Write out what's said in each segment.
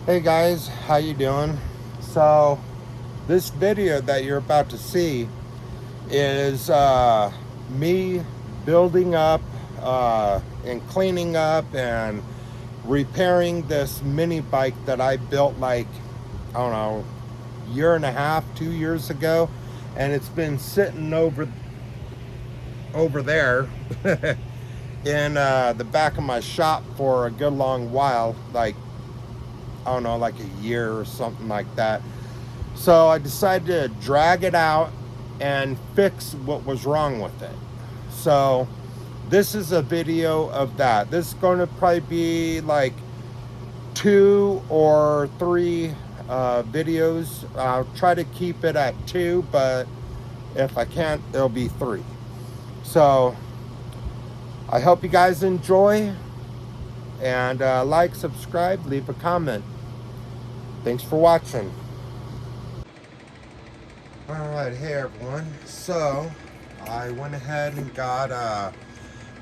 Hey guys, how you doing? So this video that you're about to see is me building up and cleaning up and repairing this mini bike that I built like, I don't know, year and a half, 2 years ago, and it's been sitting over there in the back of my shop for a good long while, like, I don't know, like a year or something like that. So I decided to drag it out and fix what was wrong with it. So this is a video of that. This is going to probably be like 2 or 3 videos. I'll try to keep it at 2, but if I can't, it'll be 3. So I hope you guys enjoy, and like, subscribe, leave a comment. Thanks for watching. Alright, hey everyone. So I went ahead and got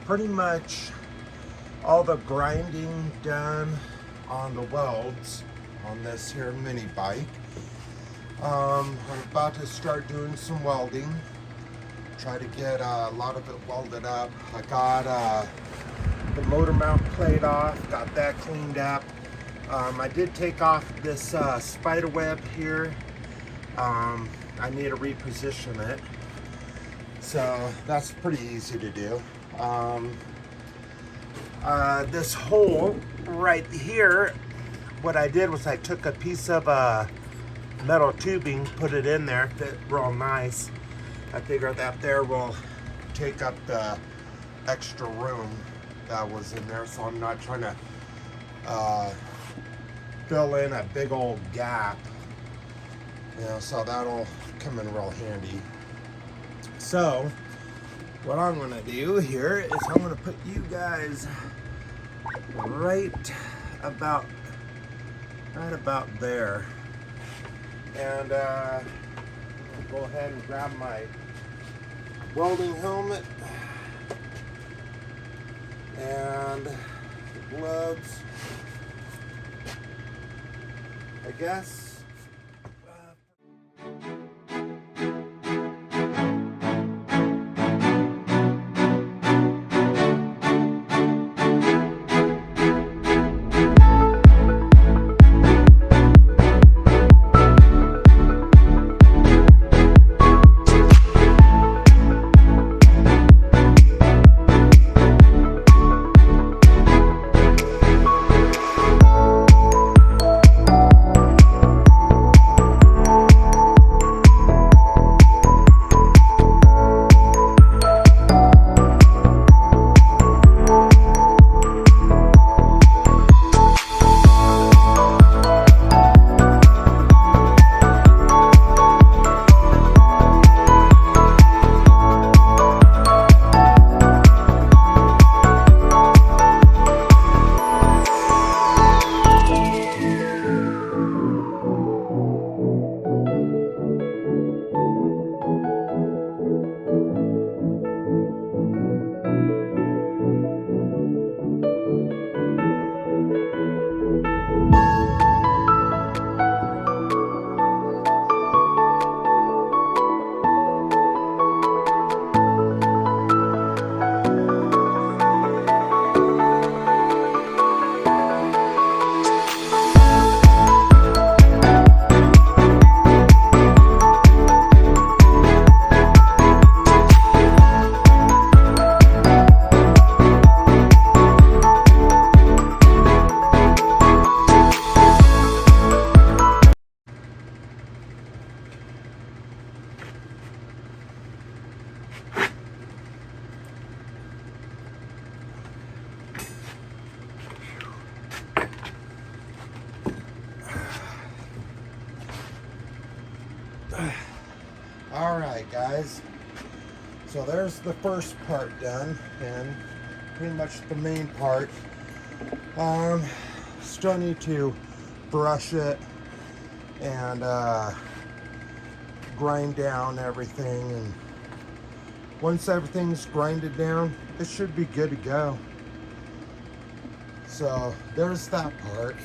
pretty much all the grinding done on the welds on this here mini bike. I'm about to start doing some welding. Try to get a lot of it welded up. I got the motor mount plate off, got that cleaned up. I did take off this spider web here. I need to reposition it, so that's pretty easy to do. This hole right here, what I did was I took a piece of metal tubing, put it in there, fit real nice. I figured that there will take up the extra room that was in there, so I'm not trying to fill in a big old gap. You know, so that'll come in real handy. So what I'm gonna do here is I'm gonna put you guys right about there, and go ahead and grab my welding helmet and the gloves, I guess. Alright guys, so there's the first part done, and pretty much the main part. Still need to brush it and grind down everything, and once everything's grinded down, it should be good to go. So there's that part.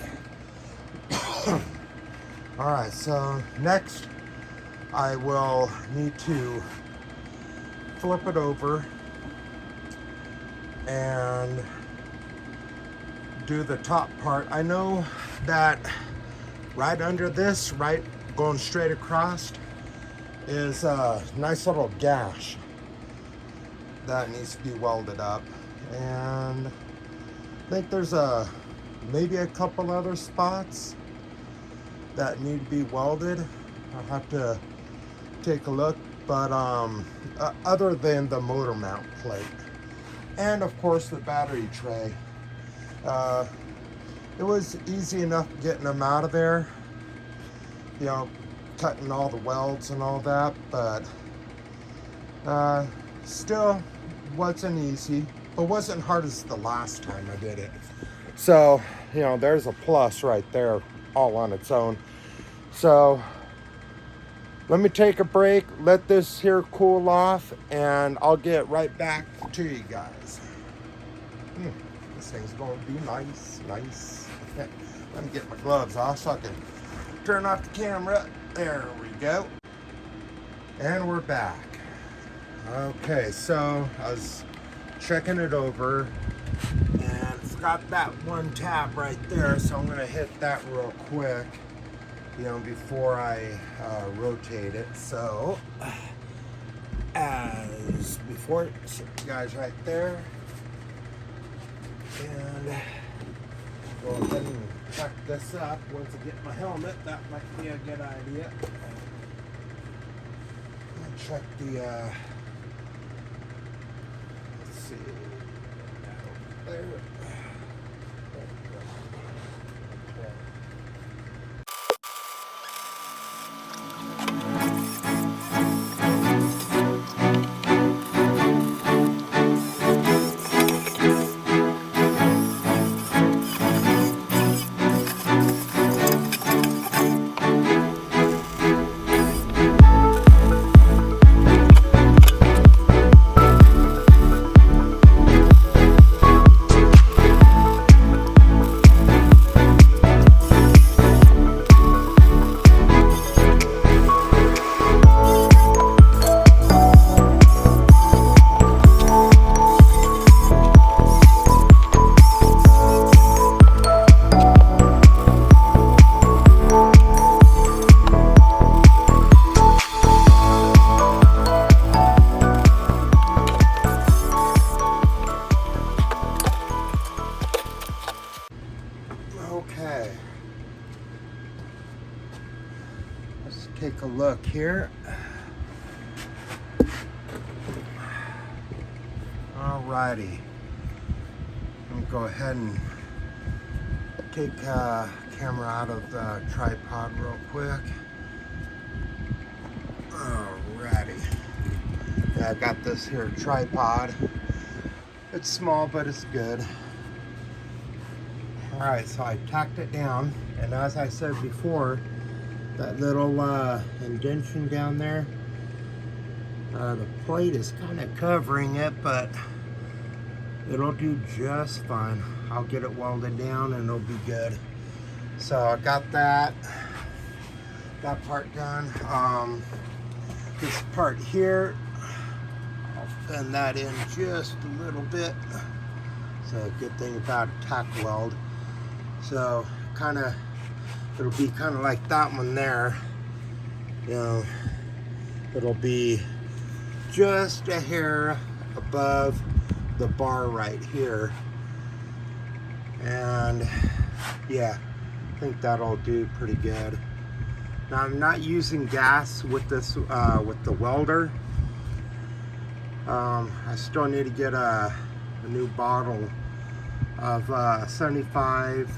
All right, so next I will need to flip it over and do the top part. I know that right under this, right going straight across, is a nice little gash that needs to be welded up, and I think there's maybe a couple other spots that need to be welded. I'll have to take a look, but other than the motor mount plate and of course the battery tray, it was easy enough getting them out of there, you know, cutting all the welds and all that, but still wasn't easy, but wasn't hard as the last time I did it. So, you know, there's a plus right there all on its own. So let me take a break, let this here cool off, and I'll get right back to you guys. This thing's going to be nice. Let me get my gloves off so I can turn off the camera. There we go. And we're back. Okay, so I was checking it over and it's got that one tab right there, so I'm going to hit that real quick, you know, before I rotate it. So as before, so you guys right there, and go ahead and tuck this up. Once I get my helmet, that might be a good idea. Check the let's see, there. Okay, let's take a look here. Alrighty, let me go ahead and take camera out of the tripod real quick. Alrighty, yeah, I got this here tripod. It's small, but it's good. Alright, so I tacked it down, and as I said before, that little indentation down there, the plate is kind of covering it, but it'll do just fine. I'll get it welded down and it'll be good. So I got that part done. This part here, I'll bend that in just a little bit. So good thing about a tack weld. So it'll be kind of like that one there, you know, it'll be just a hair above the bar right here, and yeah, I think that'll do pretty good. Now I'm not using gas with this with the welder. I still need to get a new bottle of 75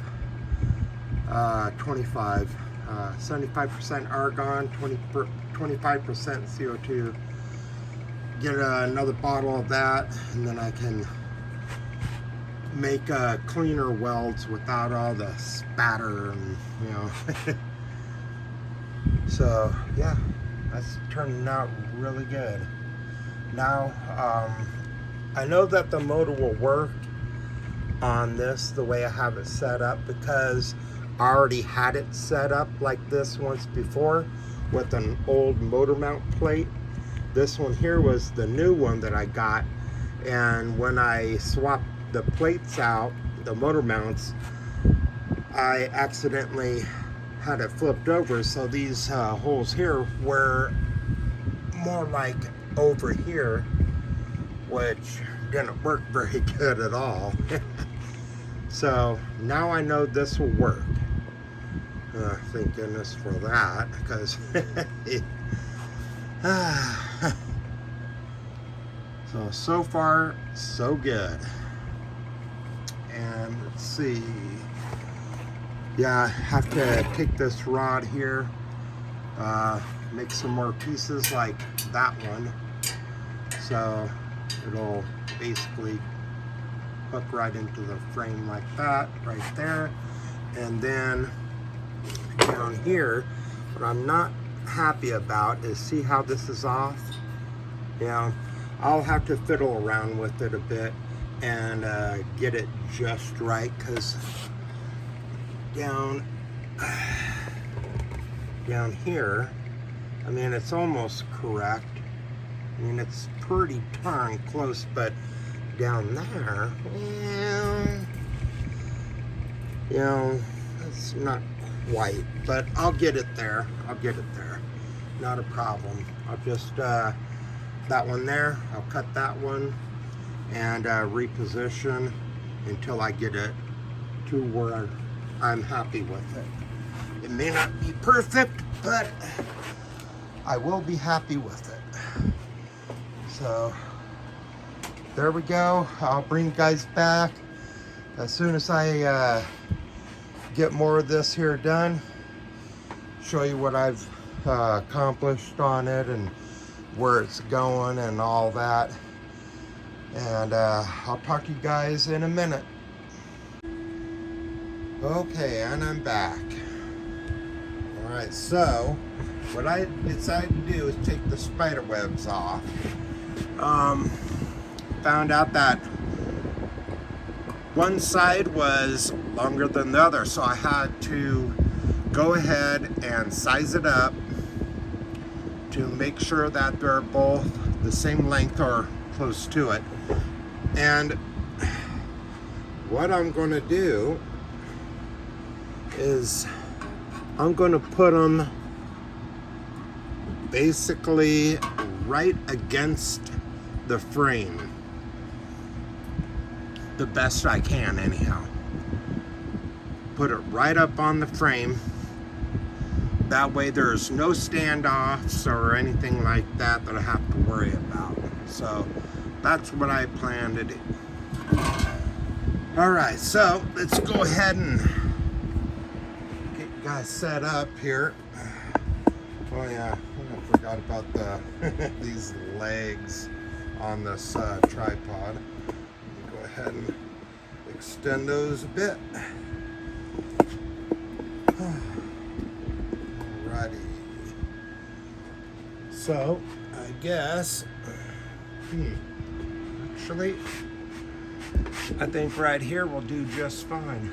75% argon, 25% CO2. Get another bottle of that, and then I can make cleaner welds without all the spatter and, you know. So yeah, that's turning out really good. Now I know that the motor will work on this the way I have it set up, because I already had it set up like this once before with an old motor mount plate. This one here was the new one that I got, and when I swapped the plates out, the motor mounts, I accidentally had it flipped over, so these holes here were more like over here, which didn't work very good at all. So now I know this will work. Thank goodness for that, because so far so good. And let's see, yeah, I have to take this rod here, make some more pieces like that one, so it'll basically hook right into the frame like that right there. And then down here, what I'm not happy about is, see how this is off? Yeah, I'll have to fiddle around with it a bit and get it just right, because down here, I mean, it's almost correct. I mean, it's pretty darn close, but down there, well, you know, it's not quite, but I'll get it there. I'll get it there. Not a problem. I'll just, that one there, I'll cut that one and reposition until I get it to where I'm happy with it. It may not be perfect, but I will be happy with it. So there we go. I'll bring you guys back as soon as I get more of this here done, show you what I've accomplished on it and where it's going and all that. And I'll talk to you guys in a minute. Okay, and I'm back. All right, so what I decided to do is take the spider webs off. Found out that one side was longer than the other, so I had to go ahead and size it up to make sure that they're both the same length or close to it. And what I'm going to do is I'm going to put them basically right against the frame, the best I can anyhow. Put it right up on the frame. That way there's no standoffs or anything like that that I have to worry about. So that's what I plan to do. All right, so let's go ahead and get you guys set up here. Oh yeah, I forgot about the these legs on this tripod. Go ahead and extend those a bit. Alrighty. So I guess, actually, I think right here will do just fine.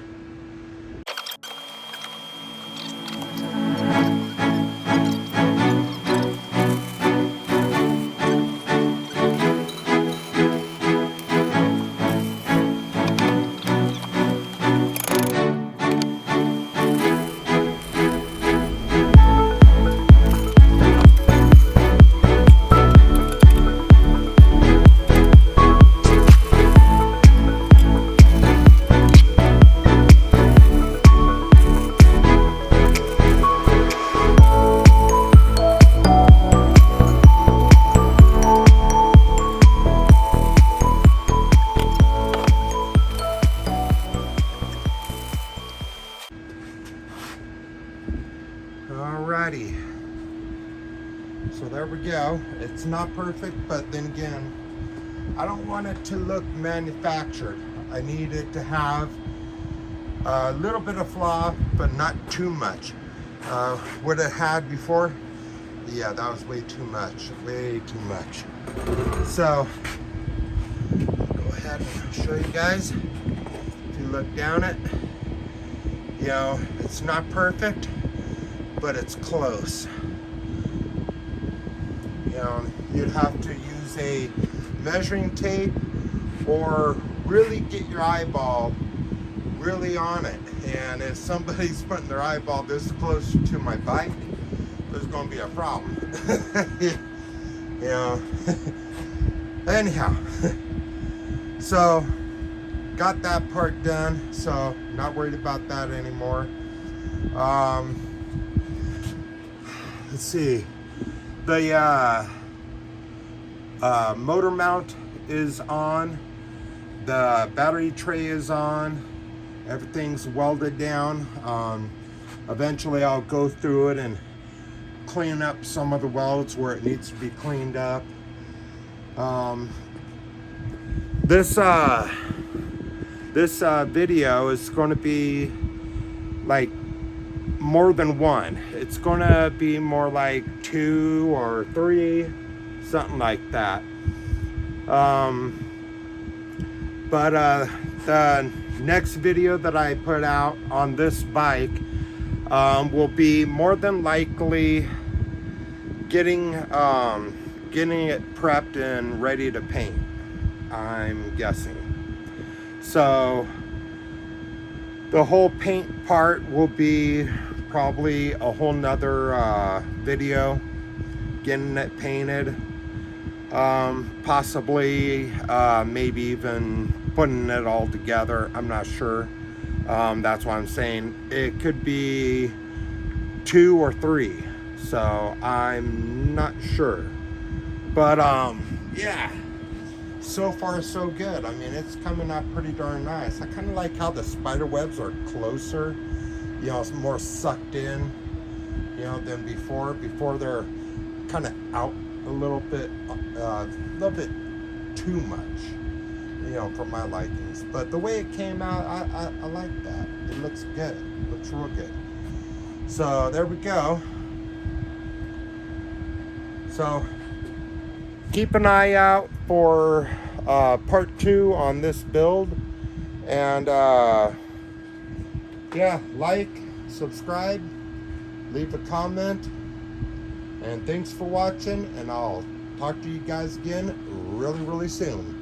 Alrighty, so there we go. It's not perfect, but then again, I don't want it to look manufactured. I need it to have a little bit of flaw, but not too much. What it had before, yeah, that was way too much, way too much. So, go ahead and show you guys. If you look down it, You know, it's not perfect, but it's close. You know, you'd have to use a measuring tape or really get your eyeball really on it. And if somebody's putting their eyeball this close to my bike, there's going to be a problem. You know. Anyhow, so got that part done, so not worried about that anymore. Let's see, the motor mount is on, the battery tray is on, everything's welded down. Eventually I'll go through it and clean up some of the welds where it needs to be cleaned up. This video is going to be like more than one. It's going to be more like 2 or 3, something like that. But the next video that I put out on this bike will be more than likely getting it prepped and ready to paint, I'm guessing. So the whole paint part will be probably a whole nother video, getting it painted, possibly maybe even putting it all together. I'm not sure. That's why I'm saying it could be 2 or 3, so I'm not sure. But yeah, so far so good. I mean, it's coming out pretty darn nice. I kind of like how the spider webs are closer, you know, it's more sucked in, you know, than before. Before they're kind of out a little bit too much, you know, for my likings. But the way it came out, I like that. It looks good. It looks real good. So there we go. So keep an eye out for part 2 on this build. And yeah, like, subscribe, leave a comment. And thanks for watching. And I'll talk to you guys again really, really soon.